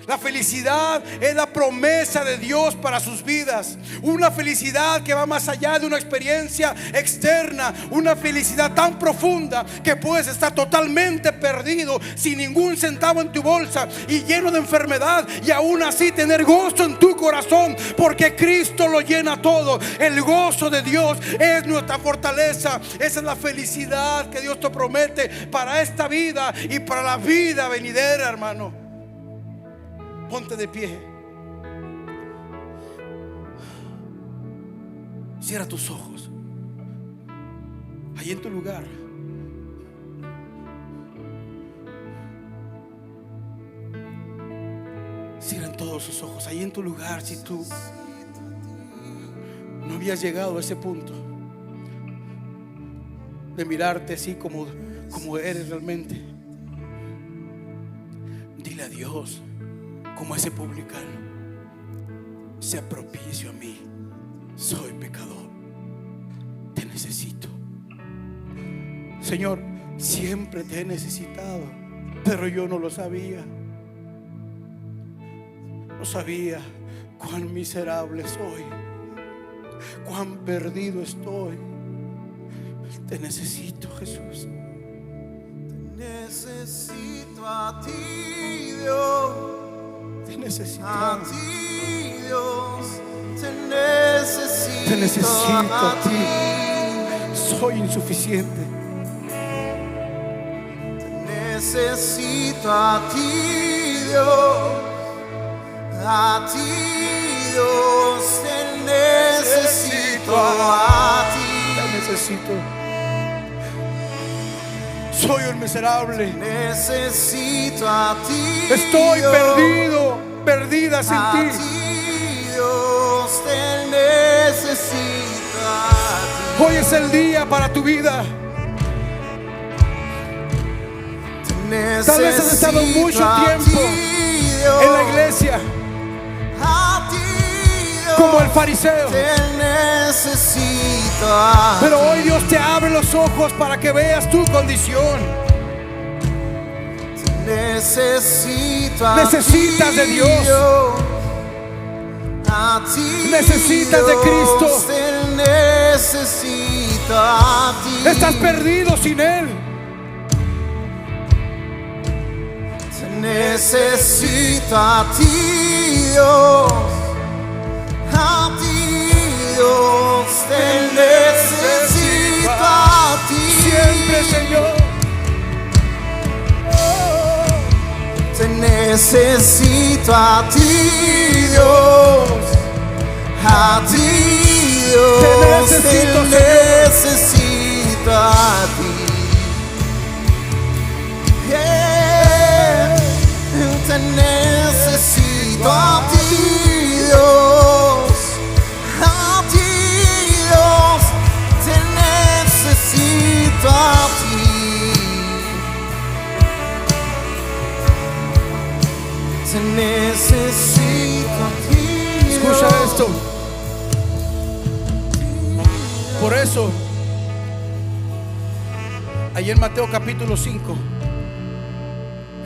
La felicidad es la promesa de Dios para sus vidas. Una felicidad que va más allá de una experiencia externa. Una felicidad tan profunda que puedes estar totalmente perdido, sin ningún centavo en tu bolsa y lleno de enfermedad, y aún así tener gozo en tu corazón, porque Cristo lo llena todo. El gozo de Dios es nuestra fortaleza. Esa es la felicidad que Dios te promete para esta vida y para la vida venidera, hermano. Ponte de pie. Cierra tus ojos. Ahí en tu lugar. Cierran todos sus ojos. Ahí en tu lugar. Si tú no habías llegado a ese punto de mirarte así como eres realmente, dile a Dios, como ese publicano: sea propicio a mí, soy pecador, te necesito. Señor, siempre te he necesitado, pero yo no lo sabía. No sabía cuán miserable soy, cuán perdido estoy. Te necesito, Jesús. Te necesito a ti, Dios. Te necesito a ti, Dios. Te necesito a ti. Soy insuficiente. Te necesito a ti, Dios. A ti, Dios. Te necesito a ti. Te necesito. Soy un miserable. Necesito a ti. Estoy perdido, perdida sin a ti. Dios, te necesito a ti. Hoy es el día para tu vida. Tal vez has estado mucho tiempo en la iglesia como el fariseo, pero hoy Dios te abre los ojos para que veas tu condición. Necesitas de Dios, necesitas de Cristo. Estás perdido sin Él. Necesito a ti, Dios. A ti, Dios. Te necesito a ti. Siempre, Señor. Te necesito a ti, Dios. A ti, Dios. Te necesito a ti. Te necesito a ti, Dios. A ti, Dios. Te necesito a ti. Te necesito a ti, Dios. Escucha esto. Por eso, ahí en Mateo capítulo 5,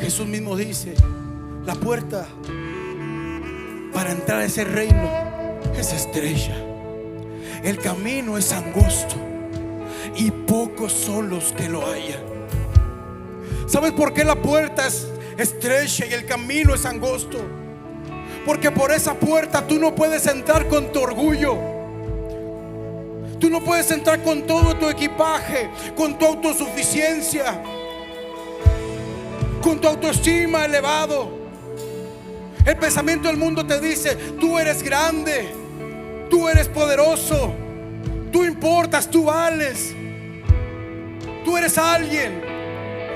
Jesús mismo dice: la puerta para entrar a ese reino es estrecha, el camino es angosto y pocos son los que lo hallan. ¿Sabes por qué la puerta es estrecha y el camino es angosto? Porque por esa puerta tú no puedes entrar con tu orgullo. Tú no puedes entrar con todo tu equipaje, con tu autosuficiencia, con tu autoestima elevado. El pensamiento del mundo te dice: tú eres grande, tú eres poderoso, tú importas, tú vales, tú eres alguien.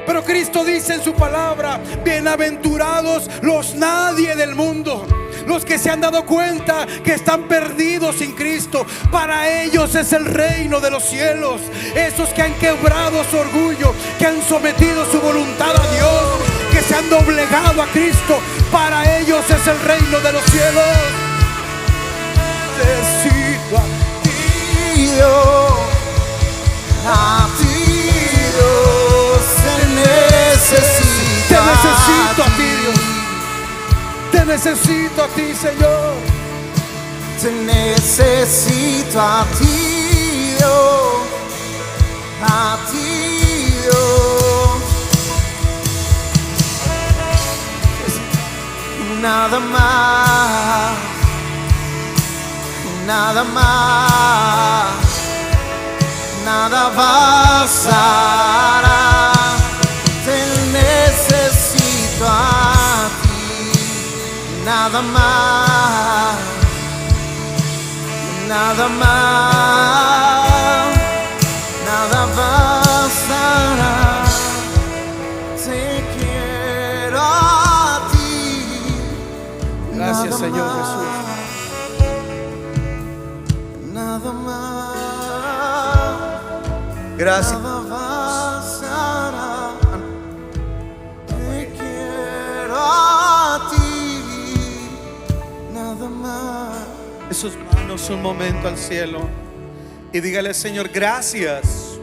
Pero Cristo dice en su palabra: bienaventurados los nadie del mundo, los que se han dado cuenta que están perdidos sin Cristo. Para ellos es el reino de los cielos. Esos que han quebrado su orgullo, que han sometido su voluntad a Dios, que se han doblegado a Cristo, para ellos es el reino de los cielos. Necesito a ti, Dios, A ti, Dios, te necesito. te necesito a ti, Dios. Te necesito a ti, Señor. Te necesito a ti, Dios. A ti, Dios. Nada más, nada más, nada bastará. Te necesito a ti, nada más, nada más, nada bastará. Te quiero a ti. Gracias, Nada Señor más, Jesús. Nada más. Gracias. Nada bastará. Te quiero a ti. Nada más. De sus manos un momento al cielo y dígale: Señor, gracias,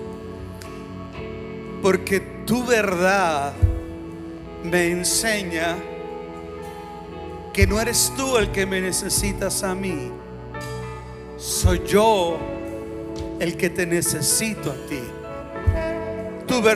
porque tu verdad me enseña que no eres tú el que me necesitas a mí, soy yo el que te necesito a ti.